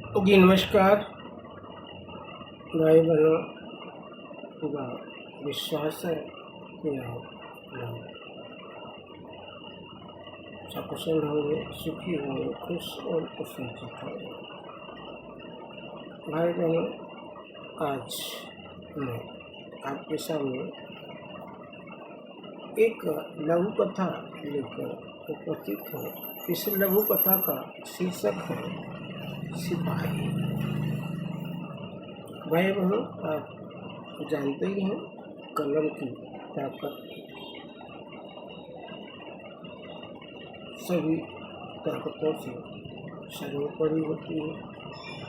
जी नमस्कार भाई बहनों का विश्वास है कि आप लोग सकुशल होंगे, सुखी होंगे, खुश और प्रसन्नचित होंगे। भाई बहनों, आज मैं आपके सामने एक लघु कथा लेकर उपस्थित हूँ। इस लघु कथा का शीर्षक है सिपाही। भाई बहनों, आप जानते ही हैं कलम की ताकत सभी ताकतों से सर्वोपरि होती है,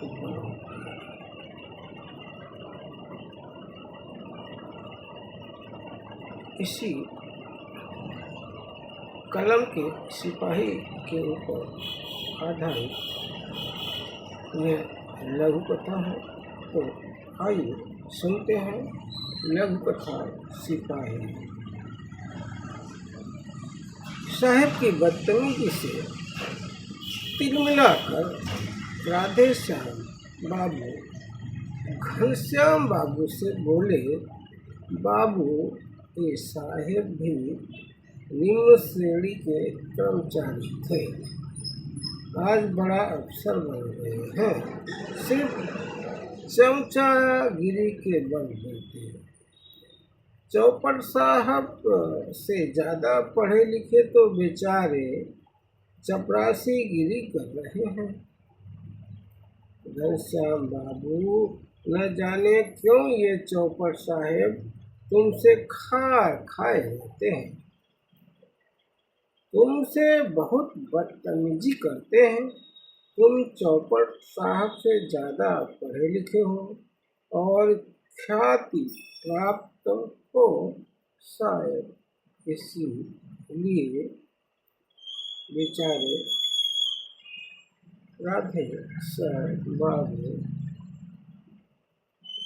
ऊपर होती है। इसी कलम के सिपाही के ऊपर आधारित यह लघु कथा है। तो आइए सुनते हैं लघु कथा सिपाही। साहब की बदतमीजी से तिलमिलाकर राधे श्याम बाबू घनश्याम बाबू से बोले, बाबू ये साहेब भी निम्न श्रेणी के कर्मचारी थे, आज बड़ा अफसर बन गए हैं, सिर्फ चमचागिरी के बल होते हैं। चौपट साहब से ज़्यादा पढ़े लिखे तो बेचारे चपरासीगिरी कर रहे हैं। घनश्याम बाबू न जाने क्यों ये चौपट साहेब तुमसे खाए रहते हैं, तुमसे बहुत बदतमीजी करते हैं। तुम चौपट साहब से ज़्यादा पढ़े लिखे हो और ख्याति प्राप्त हो, शायद इसलिए बेचारे राधे श्याम बाबू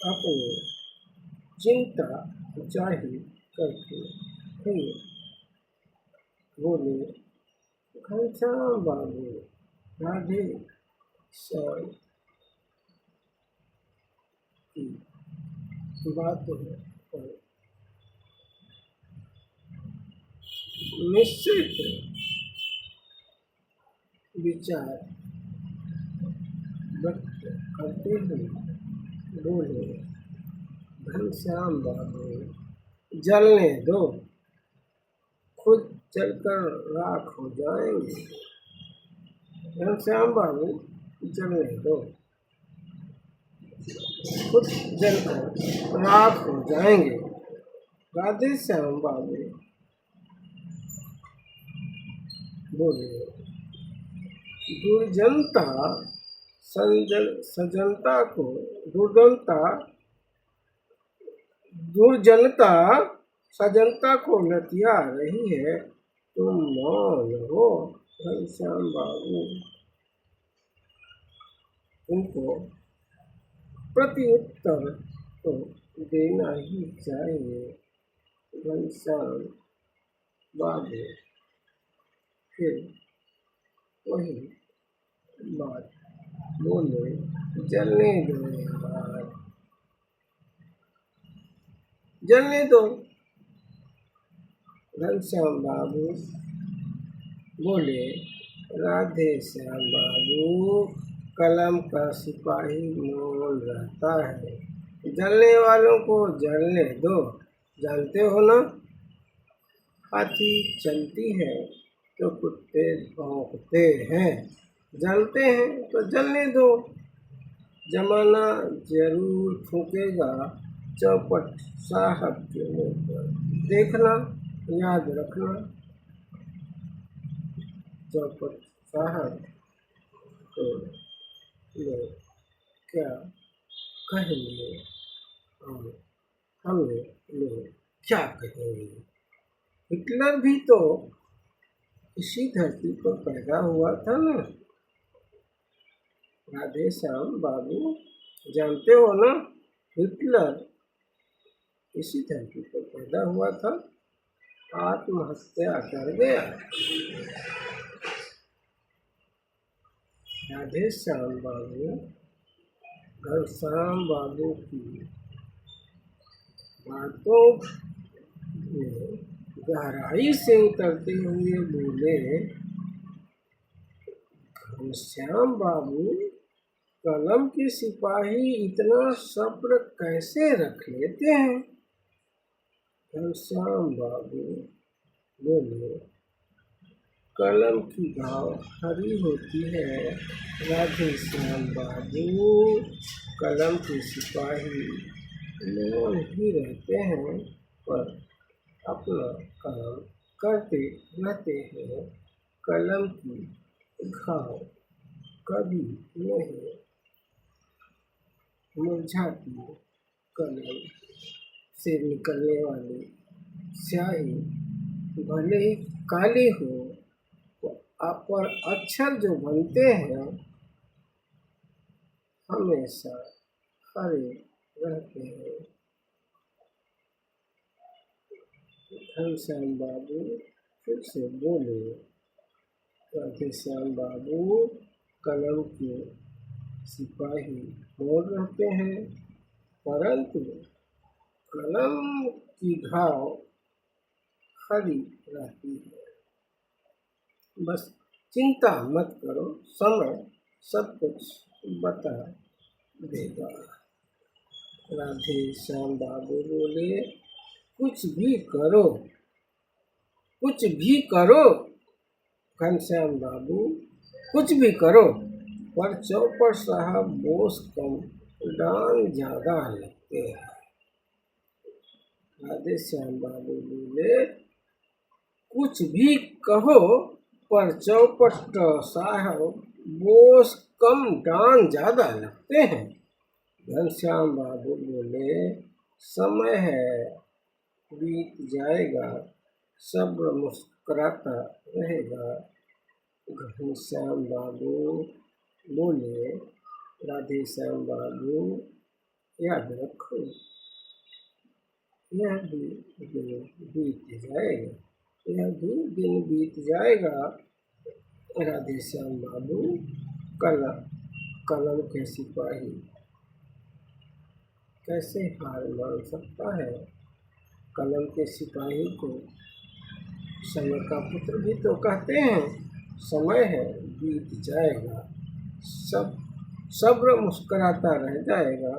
अपनी चिंता जाहिर करते हुए बोले, घनश्याम बाबू राधे श्याम की बातों पर निश्चित विचार व्यक्त करते हुए बोले, घनश्याम बाबू जलने दो, खुद जलकर राख हो जाएंगे। घनश्याम बाबू जलने दो, खुद जलकर राख हो जाएंगे। राधे श्याम बाबू बोले, दुर्जनता सजनता को दुर्जनता सजनता को लतिया रही है, तुम मौन हो। घनश्याम बाबू उनको प्रत्युत्तर तो देना ही चाहिए। घनश्याम बाबू फिर वही बात बोले, जलने दो यार, जलने दो। घनश्याम बाबू बोले, राधे श्याम बाबू कलम का सिपाही मौन रहता है, जलने वालों को जलने दो। जानते हो ना, हाथी चलती है तो कुत्ते भौंकते हैं, जलते हैं तो जलने दो। जमाना जरूर थूकेगा चौपट साहब के मुँह पर, देखना, याद रखना। चौपट साहब तो लोग क्या कहेंगे और हमें लोग क्या कहेंगे। हिटलर भी तो इसी धरती पर पैदा हुआ था ना। राधे श्याम बाबू जानते हो ना, हिटलर इसी धरती पर पैदा हुआ था, आत्महत्या कर गया। राधे श्याम बाबू घनश्याम बाबू की बातों में गहराई से उतरते हुए बोले, घनश्याम बाबू, कलम के सिपाही इतना सब्र कैसे रख लेते हैं? घनश्याम बाबू बोले, कलम की घाव हरी होती है राधे श्याम बाबू, कलम के सिपाही मौन ही रहते हैं पर अपना काम करते रहते हैं। कलम की घाव कभी नहीं मुरझाती। कलम से निकलने वाली स्याही भले ही काली हो पर अक्षर जो बनते हैं हमेशा हरे रहते हैं। घनश्याम बाबू फिर से बोले, राधेश्याम बाबू, कलम के सिपाही मौन रहते हैं परंतु कलम की घाव हरी रहती है। बस चिंता मत करो, समय सब कुछ बता देगा। राधे श्याम बाबू बोले, कुछ भी करो, कुछ भी करो घनश्याम बाबू, कुछ भी करो, पर चौपड़ साहब बोस कम डांग ज्यादा लगते हैं। राधे श्याम बाबू बोले, कुछ भी कहो पर चौपट साहब बोस कम डांग ज्यादा लगते हैं। घनश्याम बाबू बोले, समय है बीत जाएगा, सब्र मुस्कुराता रहेगा। घनश्याम बाबू बोले, राधे श्याम बाबू, याद रखो यह भी दिन बीत जाएगा, यह भी दिन बीत जाएगा। राधे श्याम बाबू, कलम के सिपाही कैसे हार मान सकता है? कलम के सिपाही को समय का पुत्र भी तो कहते हैं। समय है बीत जाएगा, सब सब्र मुस्कुराता रह जाएगा,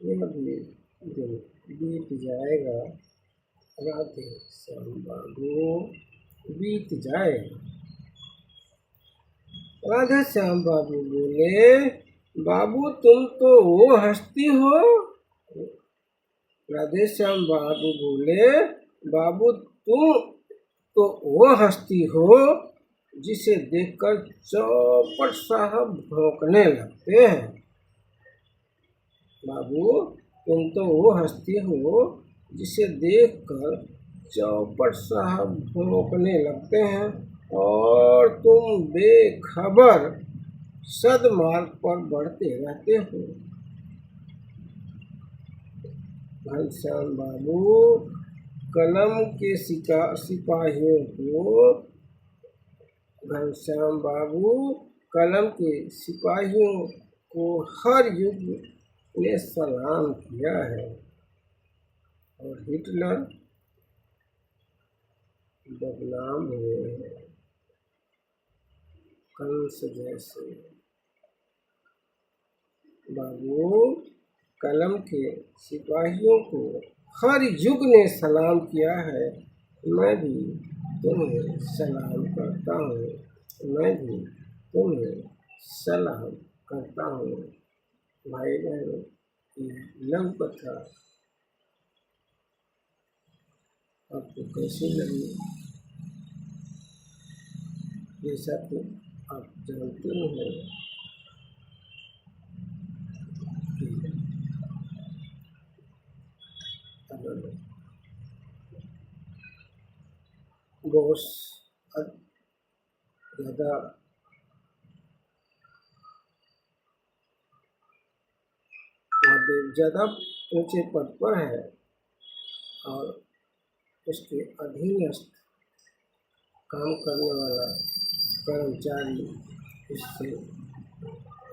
यह भी दिन बीत जाएगा। राधे श्याम बाबू, बीत जाएगा। राधे श्याम बाबू बोले, बाबू तुम तो वो हस्ती हो। राधे श्याम बाबू बोले, बाबू तुम तो वो हस्ती हो जिसे देखकर चौपट साहब भौंकने लगते हैं। बाबू तुम तो वो हस्ती हो जिसे देखकर चौपट साहब भौंकने लगते हैं और तुम बेखबर सदमार्ग पर बढ़ते रहते हो। घनश्याम बाबू, कलम के सिपाहियों को घनश्याम बाबू, कलम के सिपाहियों को हर युग ने सलाम किया है और हिटलर बदनाम हुए हैं कंस जैसे। बाबू, कलम के सिपाहियों को हर युग ने सलाम किया है, मैं भी तुम्हें सलाम करता हूँ, मैं भी तुम्हें सलाम करता हूँ। भाई बहनों, लव कथा आपको कैसी लगी? जैसा कि आप जानते हैं कि अगर बॉस ज़्यादा ज़्यादा ऊंचे पद पर है और उसके अधीनस्थ काम करने वाला कर्मचारी उससे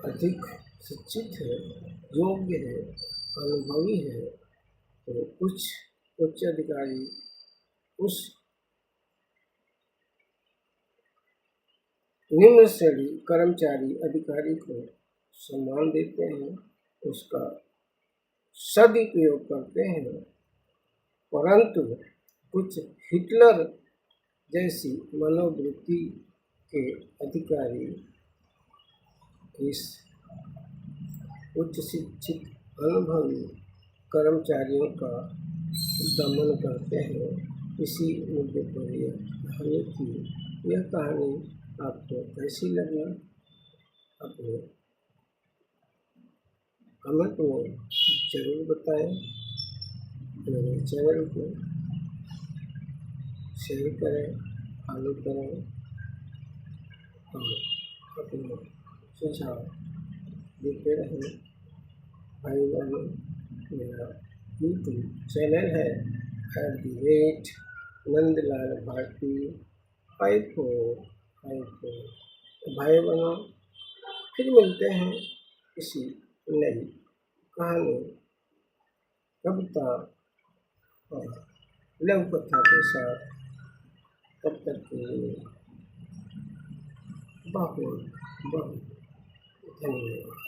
अधिक शिक्षित है, योग्य है, अनुभवी है, तो कुछ उच्च अधिकारी उस निम्न श्रेणी कर्मचारी अधिकारी को सम्मान देते हैं, उसका सदुपयोग करते हैं, परंतु कुछ हिटलर जैसी मनोवृत्ति के अधिकारी इस उच्च शिक्षित अनुभवी कर्मचारियों का दमन करते हैं। इसी मुद्दे पर यह कहानी थी। यह कहानी आपको कैसी लगी अपने कमेंट में जरूर बताएं। मेरे चैनल को शेयर करें, फॉलो करें और अपने सुझाव देते रहें। भाई बहनों, मेरा यूट्यूब चैनल है @नंदलाल भारती 5454। भाई बहनों, फिर मिलते हैं किसी नई कहानी, कविता और लघु कथा के साथ। तब तक के लिए बहुत बहुत धन्यवाद।